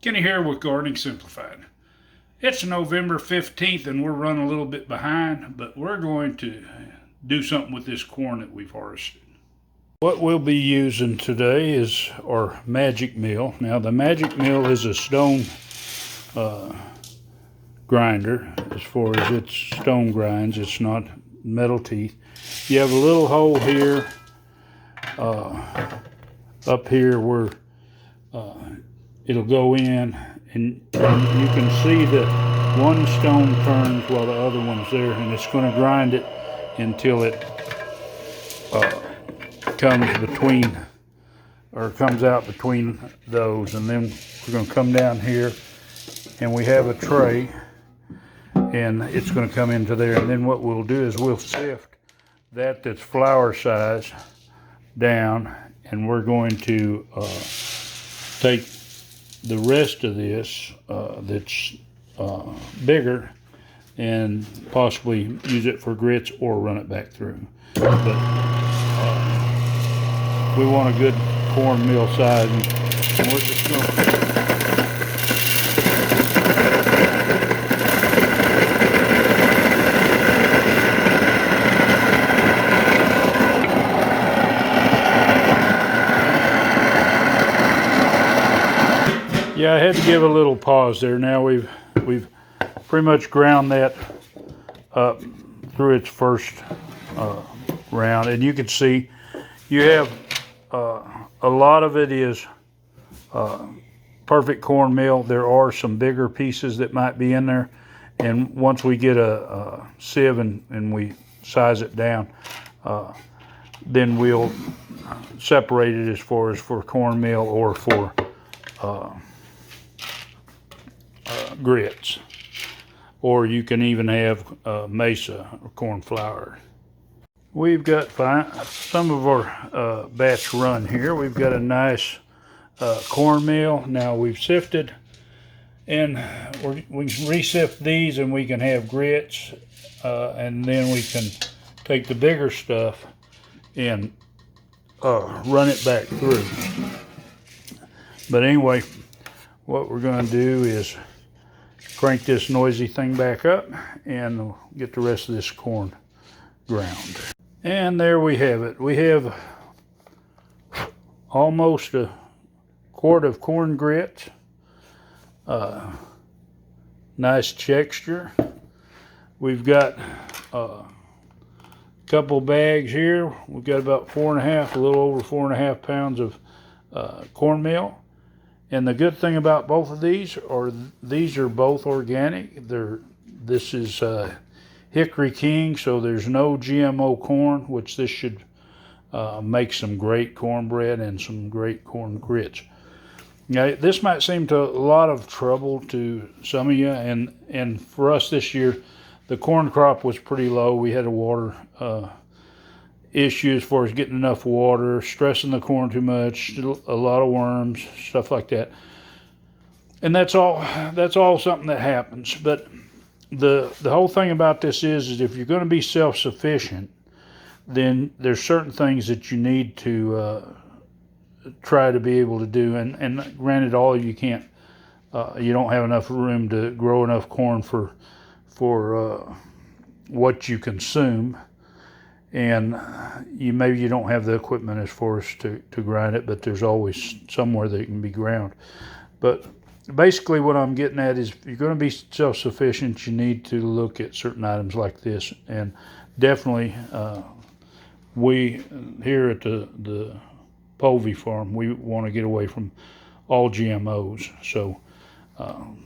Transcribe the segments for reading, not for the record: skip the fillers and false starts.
Kenny here with Gardening Simplified. It's November 15th and we're running a little bit behind, but we're going to do something with this corn that we've harvested. What we'll be using today is our magic mill. Now the magic mill is a stone grinder. As far as its stone grinds, it's not metal teeth. You have a little hole here, up here where it'll go in, and you can see that one stone turns while the other one's there, and it's going to grind it until it comes between, or comes out between those. And then we're going to come down here, and we have a tray, and it's going to come into there. And then what we'll do is we'll sift that's flower size down, and we're going to take the rest of this that's bigger and possibly use it for grits or run it back through. But we want a good cornmeal size, and we're just going to I had to give a little pause there. Now we've pretty much ground that up through its first round, and you can see you have a lot of it is perfect cornmeal. There are some bigger pieces that might be in there, and once we get a sieve and we size it down, then we'll separate it as far as for cornmeal or for grits, or you can even have mesa or corn flour. We've got some of our batch run here. We've got a nice cornmeal. Now we've sifted, and we can re-sift these, and we can have grits, and then we can take the bigger stuff and run it back through. But anyway, what we're going to do is crank this noisy thing back up, and we'll get the rest of this corn ground. And there we have it. We have almost a quart of corn grits. Nice texture. We've got a couple bags here. We've got about a little over 4.5 pounds of cornmeal. And the good thing about both of these are both organic. This is Hickory King, so there's no GMO corn, which this should make some great cornbread and some great corn grits. Now, this might seem to a lot of trouble to some of you, and for us this year, the corn crop was pretty low. We had a water issue as far as getting enough water, stressing the corn too much, a lot of worms, stuff like that. And that's all something that happens. But the whole thing about this is if you're going to be self-sufficient, then there's certain things that you need to try to be able to do. And granted, all you can't, you don't have enough room to grow enough corn for what you consume. And maybe you don't have the equipment as far as to grind it, but there's always somewhere that it can be ground. But basically what I'm getting at is if you're going to be self-sufficient, you need to look at certain items like this. And definitely we here at the Povey farm, we want to get away from all GMOs. So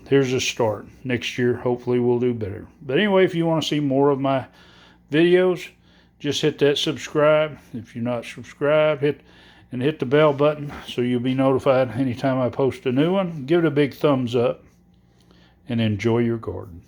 here's a start. Next year hopefully we'll do better. But anyway, if you want to see more of my videos, just hit that subscribe. If you're not subscribed, hit the bell button so you'll be notified anytime I post a new one. Give it a big thumbs up and enjoy your garden.